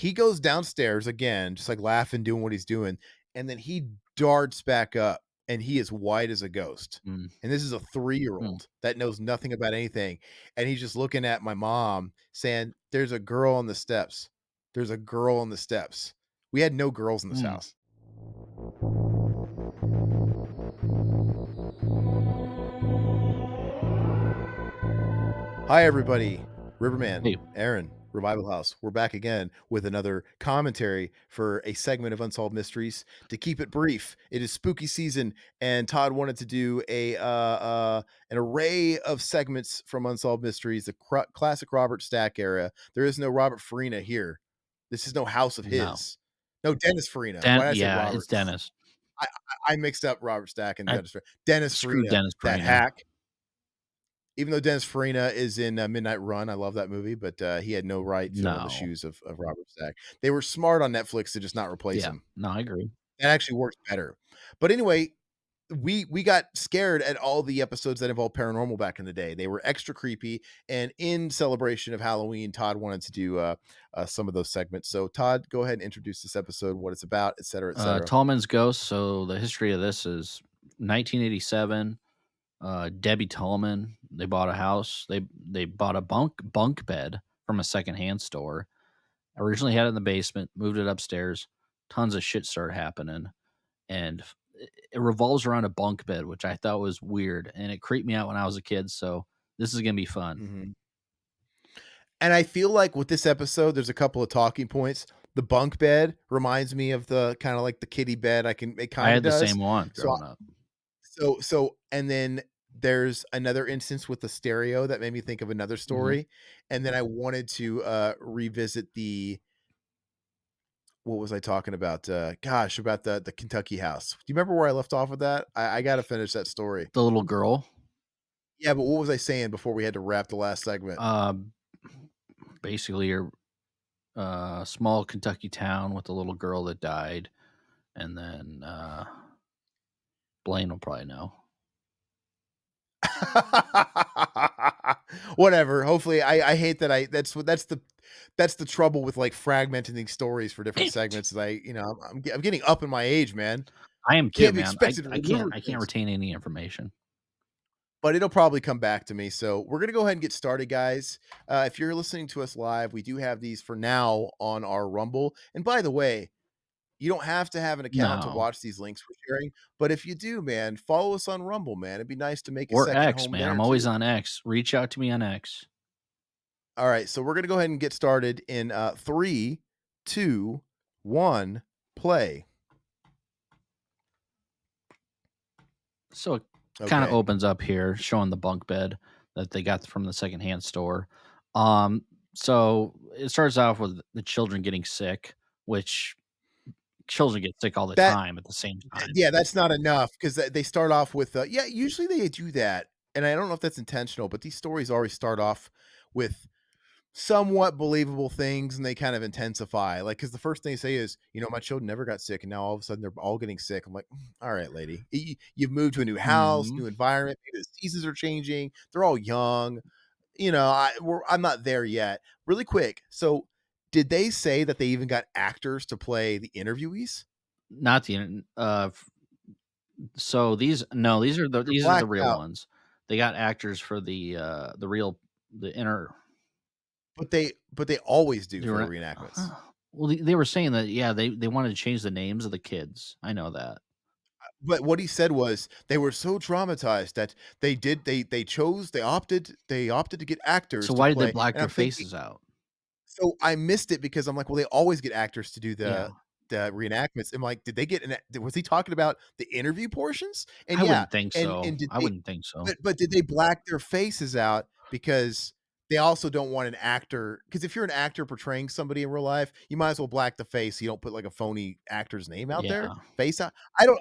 He goes downstairs again, just like laughing, doing what he's doing, and then he darts back up, and he is white as a ghost. Mm, And this is a mm, 3-year-old that knows nothing about anything, and he's just looking at my mom saying, "There's a girl on the steps. There's a girl on the steps." We had no girls in this mm. house. Hi, everybody. Riverman, Hey, Aaron, Revival House. We're back again with another commentary for a segment of Unsolved Mysteries. To keep it brief, it is spooky season, and Todd wanted to do an array of segments from Unsolved Mysteries, the classic Robert Stack era. There is no Robert Farina here. This is no house of no. his. No, Dennis Farina. Why did I say Yeah, it's Robert? Dennis. I mixed up Robert Stack and I Dennis Farina. Dennis screw Farina, Dennis that Farina. hack. Even though Dennis Farina is in Midnight Run, I love that movie, but he had no right filling in the No. shoes of Robert Stack. They were smart on Netflix to just not replace Yeah. him. No, I agree. That actually works better. But anyway, we got scared at all the episodes that involved paranormal back in the day. They were extra creepy, and in celebration of Halloween, Todd wanted to do some of those segments. So, Todd, go ahead and introduce this episode, what it's about, et cetera, et cetera. Tallman's Ghost. So the history of this is 1987. Debbie Tallman. They bought a house. They bought a bunk bed from a secondhand store. Originally had it in the basement. Moved it upstairs. Tons of shit started happening, and it revolves around a bunk bed, which I thought was weird, and it creeped me out when I was a kid. So this is gonna be fun. Mhm. And I feel like with this episode, there's a couple of talking points. The bunk bed reminds me of the kind of like the kitty bed. It I kind of had the does. same one So, growing up. and then there's another instance with the stereo that made me think of another Mhm. story. And then I wanted to revisit what was I talking about? Gosh, about the Kentucky house. Do you remember where I left off with that? I got to finish that story. The little girl. Yeah, but what was I saying before we had to wrap the last segment? Um, Basically, your small Kentucky town with a little girl that died, and then Blaine will probably know. Whatever. Hopefully, I hate that that's the trouble with like fragmenting these stories for different Damn it! segments. Is I'm getting up in my age, man. I am too, Can't be man. expected to remember I can't things, retain any information. but it'll probably come back to me. So we're gonna go ahead and get started, guys. If you're listening to us live, we do have these for now on our Rumble. And by the way, you don't have to have an account to No, watch these links we're sharing, but if you do, man, follow us on Rumble, man. It'd be nice to make a or second X, home man. there I'm always too. on X. Reach out to me on X. All right, so we're gonna go ahead and get started in 3, 2, 1, play. So it kind of Okay. opens up here, showing the bunk bed that they got from the secondhand store. Um, so it starts off with the children getting sick, which children get sick all the That time at the same time. yeah, that's not enough because they start off with yeah, usually they do that, and I don't know if that's intentional, but these stories always start off with somewhat believable things, and they kind of intensify, like, because the first thing they say is, "My children never got sick, and now all of a sudden they're all getting sick." I'm like, "All right, lady. You've moved to a new house, Mhm. new environment, maybe the seasons are changing, they're all young." I'm not there yet. Really quick, so did they say that they even got actors to play the interviewees? Not the so these no, They're these are the blacked real out, ones. They got actors for the real the inner but they always do they for the were reenactments. well they were saying that yeah, they wanted to change the names of the kids. I know that. But what he said was they were so traumatized that they opted to get actors So to why did they play, black and their I'm thinking, faces out? so I missed it because I'm like, "Well, they always get actors to do Yeah. the reenactments." I'm like, "Did they get was he talking about the interview portions?" And I yeah, wouldn't think and so. did I they wouldn't think so. but did they black their faces out because they also don't want an actor, because if you're an actor portraying somebody in real life, you might as well black the face so you don't put, like, a phony actor's name out there, Yeah. face out.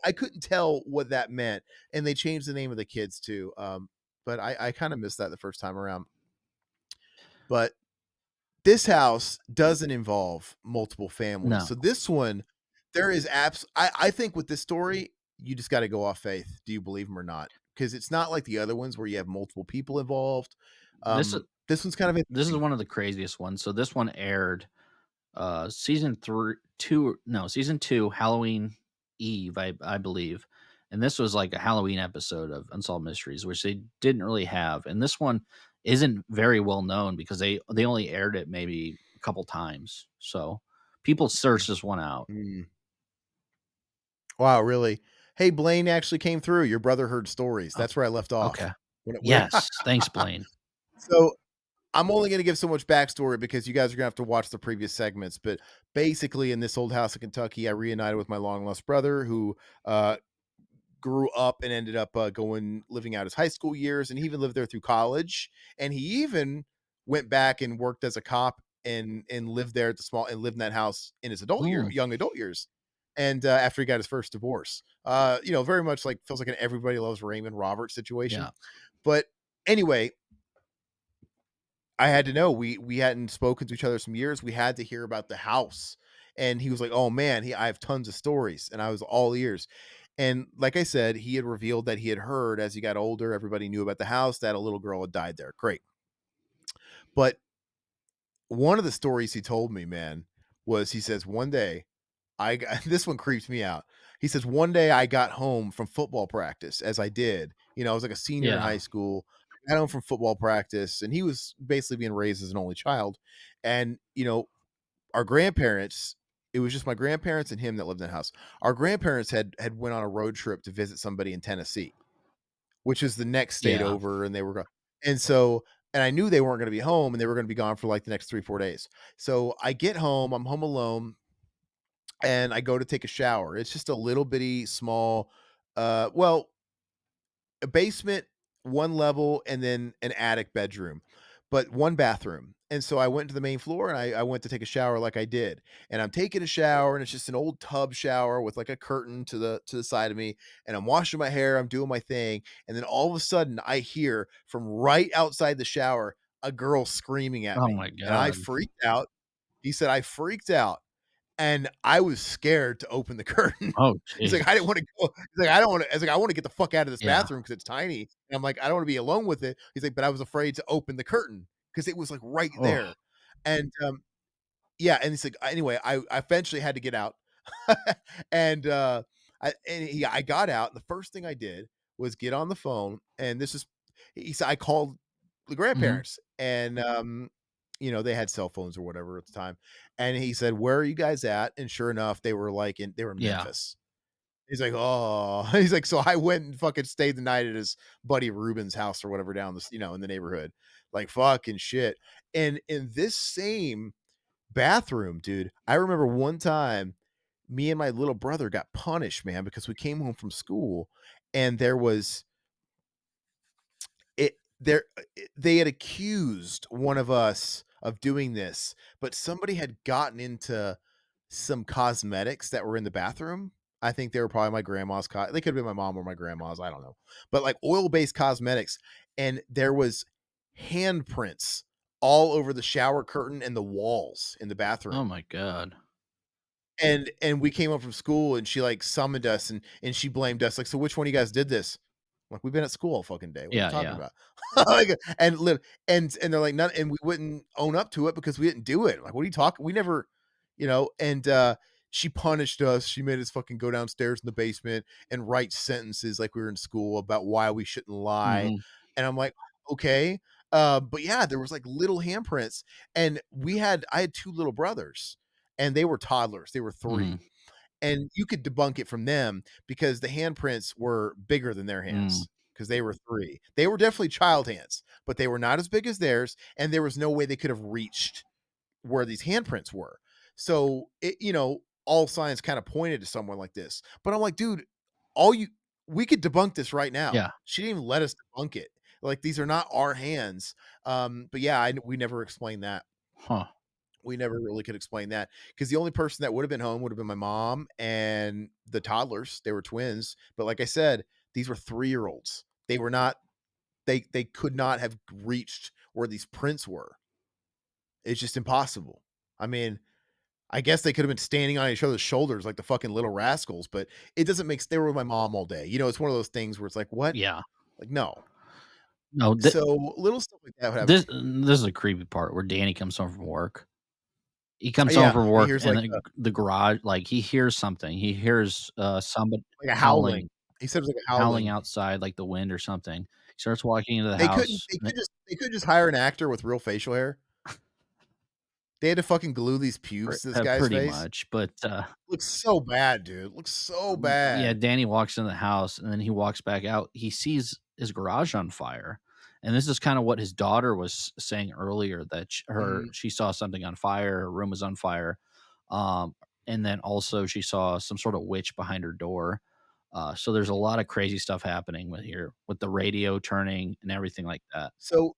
I couldn't tell what that meant, and they changed the name of the kids too, but I kinda missed that the first time around. But this house doesn't involve multiple families. No. So this one, there is I think with this story, you just gotta go off faith. Do you believe them or not? Because it's not like the other ones where you have multiple people involved. This is This one's kind of this is interesting. one of the craziest ones. So this one aired season 3 2 no, season 2, Halloween Eve, I believe, and this was like a Halloween episode of Unsolved Mysteries, which they didn't really have, and this one isn't very well known because they only aired it maybe a couple times, so people search this one out. Mm. Wow, really? Hey, Blaine actually came through. Your brother heard stories. Oh, That's where I left okay. off. When Yes, thanks, Blaine. so I'm only gonna give so much backstory because you guys are gonna have to watch the previous segments, but basically in this old house in Kentucky, I reunited with my long lost brother who, uh, grew up and ended up, going living out his high school years, and he even lived there through college, and he even went back and worked as a cop and lived there at the small and lived in that house in his Oh, young adult years, and, after he got his first divorce. Very much like feels like an Everybody Loves Raymond Roberts situation, yeah. but anyway, I had to know. We hadn't spoken to each other some years. We had to hear about the house. And he was like, "Oh man, I have tons of stories." And I was all ears. And like I said, he had revealed that he had heard as he got older, everybody knew about the house that a little girl had died there. Great. But one of the stories he told me, man, was he says one day I got this one creeps me out. He says one day I got home from football practice as I did. I was like a senior in Yeah. high school. I got home from football practice and he was basically being raised as an only child. And our grandparents, it was just my grandparents and him that lived in the house. Our grandparents had went on a road trip to visit somebody in Tennessee, which is the next state Yeah. over, and they were and so and I knew they weren't going to be home and they were going to be gone for like the next 3 4 days. So I get home, I'm home alone, and I go to take a shower. It's just a little bitty small, well, a basement, one level, and then an attic bedroom, but one bathroom. And so I went to the main floor and I went to take a shower like I did. And I'm taking a shower and it's just an old tub shower with like a curtain to the side of me. And I'm washing my hair, I'm doing my thing. And then all of a sudden I hear from right outside the shower a girl screaming at Oh me. my And I god. freaked out. He said, I freaked out and I was scared to open the curtain. Oh, He's like, "I didn't jeez. wanna go." He's like, "I don't wanna." I was like, "I wanna get the fuck out of this Yeah. bathroom because it's tiny." And I'm like, "I don't wanna be alone with it." He's like, "But I was afraid to open the curtain because it was, like, right Oh, there." And, yeah, and he's like anyway, I eventually had to get out. And, I got out, and the first thing I did was get on the phone, and this is he said I called the mhm. grandparents, and, they had cell phones or whatever at the time, and he said, "Where are you guys at?" And sure enough, they were in Yeah. Memphis. He's like, "Oh." He's like, "So I went and fucking stayed the night at his buddy Ruben's house or whatever down this in the neighborhood." Like, fucking shit. And in this same bathroom, dude, I remember one time me and my little brother got punished, man, because we came home from school and there was it there they had accused one of us of doing this, but somebody had gotten into some cosmetics that were in the bathroom. I think they were probably my grandma's they could have been my mom or my grandma's, I don't know. But like oil-based cosmetics, and there was handprints all over the shower curtain and the walls in the Oh bathroom. my god. And we came home from school and she like summoned us and she blamed us like, so which one of you guys did this? Like, we've been at school all fucking day. What are you Yeah, talking yeah. about? Like, and they're like, none, and we wouldn't own up to it because we didn't do it. Like, what are you talking? We never, and she punished us. She made us fucking go downstairs in the basement and write sentences like we were in school about why we shouldn't lie. Mhm, And I'm like, okay. But yeah, there was like little handprints, and I had two little brothers, and they were toddlers. They were mhm, 3, and you could debunk it from them because the handprints were bigger than their mm. hands because they were 3. They were definitely child hands, but they were not as big as theirs, and there was no way they could have reached where these handprints were. So, all signs kinda pointed to someone like this. But I'm like, "Dude, all you we could debunk this right now." Yeah. She didn't even let us debunk it. Like, these are not our hands. But yeah, we never explained that. Huh. We never really could explain that because the only person that would have been home would have been my mom and the toddlers. They were twins, but like I said, these were 3-year-olds. They were not they could not have reached where these prints were. It's just impossible. I mean, I guess they could have been standing on each other's shoulders like the fucking little rascals, but it doesn't make they were with my mom all day. It's one of those things where it's like, "What?" Yeah. Like, no. No, So, little stuff like that would happen. this is a creepy part where Danny comes home from work. He comes home Yeah, from and he work hears, and like, the garage like, he hears something. He hears, somebody a howling. howling He said it was like a howling howling. outside, like the wind or something. He starts walking into the They couldn't house, they and could just they could just hire an actor with real facial hair. They had to fucking glue these pubes to this guy's pretty face. much, but, Looks so bad, dude. Looks so yeah, bad. Danny walks in the house, and then he walks back out. He sees his garage on fire, and this is kinda what his daughter was saying earlier that Mhm. she saw something on fire, her room was on fire, um, and then also she saw some sort of witch behind her door. So there's a lot of crazy stuff happening with here, with the radio turning and everything like that. So,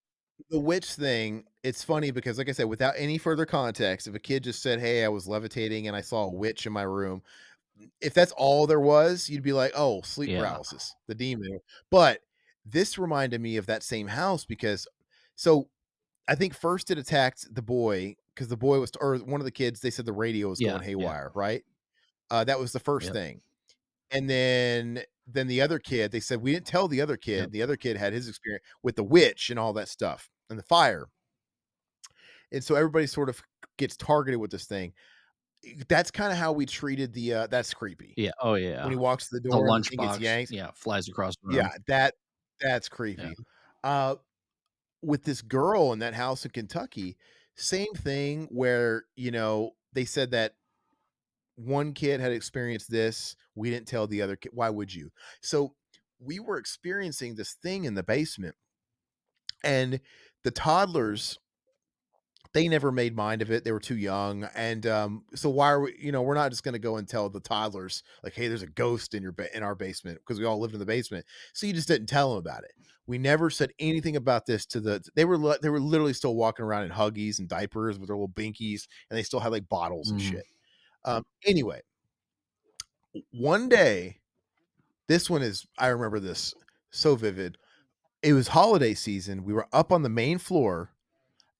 the witch thing, it's funny because, like I said, without any further context, if a kid just said, "Hey, I was levitating and I saw a witch in my room," if that's all there was, you'd be like, "Oh, sleep Yeah, paralysis, the demon." But this reminded me of that same house because so I think first it attacked the boy because the boy was or one of the kids, they said the radio was yeah, going yeah, haywire, right? That was the first yep, thing. And then the other kid, they said, "We didn't tell the other yep. kid." The other kid had his experience with the witch and all that stuff and the fire. And so everybody sort of gets targeted with this thing. That's kinda how we treated that's creepy. Yeah, oh, When yeah. he walks to the The door and the thing gets lunchbox, yanked. yeah, flies across the room. Yeah, that's Yeah. creepy. Uh, with this girl in that house in Kentucky, same thing where, they said that one kid had experienced this, we didn't tell the other kid. Why would you? So, we were experiencing this thing in the basement, and the toddlers, they never made mind of it, they were too young, and, so why are we're not just gonna go and tell the toddlers, like, "Hey, there's a ghost in in our basement," because we all lived in the basement, so you just didn't tell them about it. We never said anything about this to they were literally still walking around in Huggies and diapers with their little binkies, and they still had, like, bottles and Mhm. shit. Anyway, one day, this one is I remember this so vivid. It was holiday season, we were up on the main floor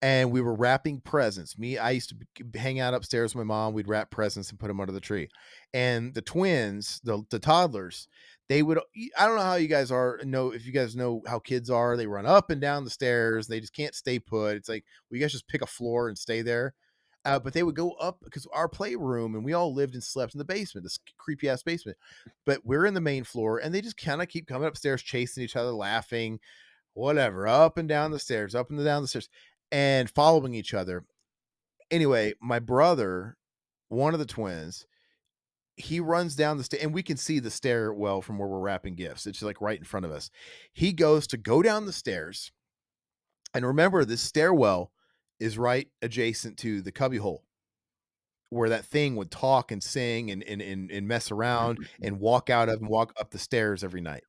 and we were wrapping presents. I used to hang out upstairs with my mom. We'd wrap presents and put them under the tree. And the twins, the toddlers, they would. I don't know how you guys are. Know if you guys know how kids are. They run up and down the stairs. They just can't stay put. It's like, well, you guys just pick a floor and stay there. But they would go up because our playroom, and we all lived and slept in the basement, this creepy ass basement. But we're in the main floor, and they just kind of keep coming upstairs, chasing each other, laughing, whatever, up and down the stairs, up and down the stairs, and following each other. Anyway, my brother, one of the twins, he runs down the stair, and we can see the stairwell from where we're wrapping gifts. It's like right in front of us. He goes to go down the stairs, and remember, this stairwell is right adjacent to the cubbyhole where that thing would talk and sing and mess around and walk out of and walk up the stairs every night.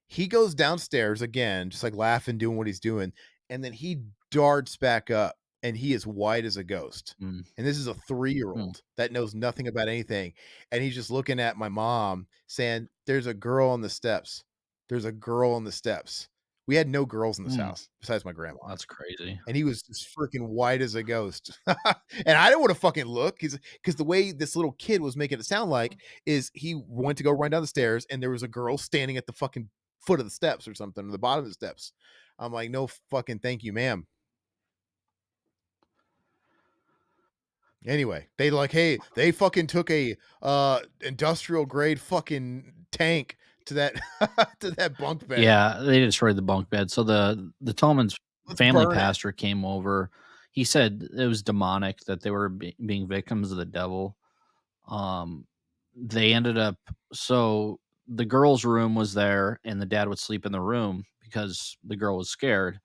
He goes downstairs again, just like laughing, doing what he's doing, and then he darts back up, and he is white as a ghost. Mm, And this is a mm, 3-year-old that knows nothing about anything, and he's just looking at my mom saying, "There's a girl on the steps. There's a girl on the steps." We had no girls in this mm. house besides my grandma, That's crazy. and he was just freaking white as a ghost. And I didn't wanna fucking look, because the way this little kid was making it sound like is he went to go run down the stairs, and there was a girl standing at the fucking foot of the steps or something, or the bottom of the steps. I'm like, "No fucking thank you, ma'am." Anyway, they like, hey, they fucking took a, industrial grade fucking tank to that to that bunk bed. Yeah, they destroyed the bunk bed. So the Tallman's "Let's family burn it." pastor came over. He said it was demonic, that they were being victims of the devil. Um, they ended up so the girl's room was there, and the dad would sleep in the room because the girl was scared.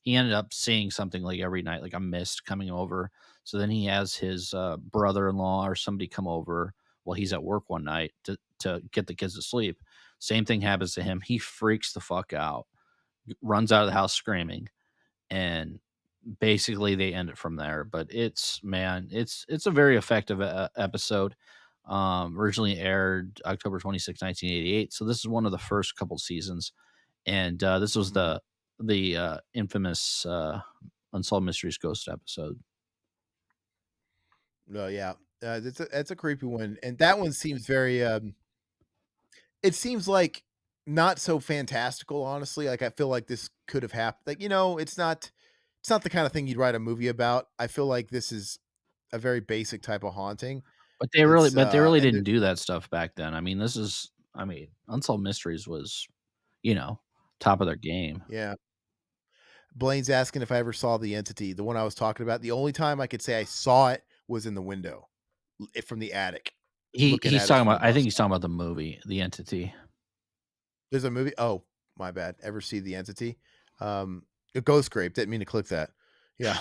He ended up seeing something like every night, like a mist coming over. So then he has his brother-in-law or somebody come over while he's at work one night to get the kids to sleep. Same thing happens to him. He freaks the fuck out, runs out of the house screaming, and basically they end it from there. But it's man, it's a very effective episode. Originally aired October 26, 1988. So this is one of the first couple seasons, and this was Mhm. the infamous Unsolved Mysteries Ghost episode. No, yeah. It's a creepy one, and that one seems very, it seems like not so fantastical, honestly. Like, I feel like this could have happened. Like, it's not the kind of thing you'd write a movie about. I feel like this is a very basic type of haunting. But they really And didn't do that stuff back then. I mean, Unsolved Mysteries was, you know, top of their game. yeah. Blaine's asking if I ever saw the entity, the one I was talking about. The only time I could say I saw it was in the window, from the attic, looking He's at it talking from the about I bus think he's stop. talking about the movie, The Entity. There's a movie. Oh, my bad. Ever see the entity? A ghost scrape. Didn't mean to click that. Yeah.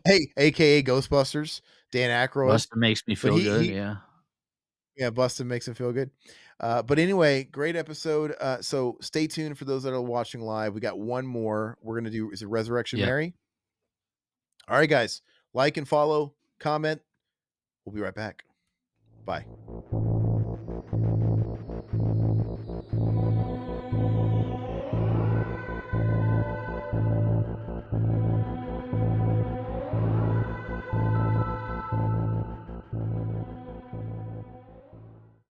Hey, AKA Ghostbusters. Dan Aykroyd. Busted Makes Me But Feel Good, yeah. yeah, Bustin makes him feel good. But anyway, great episode. So stay tuned for those that are watching live. We got one more. We're gonna do, is it Resurrection Yep. Mary? All right, guys. Like and follow, comment. We'll be right back. Bye.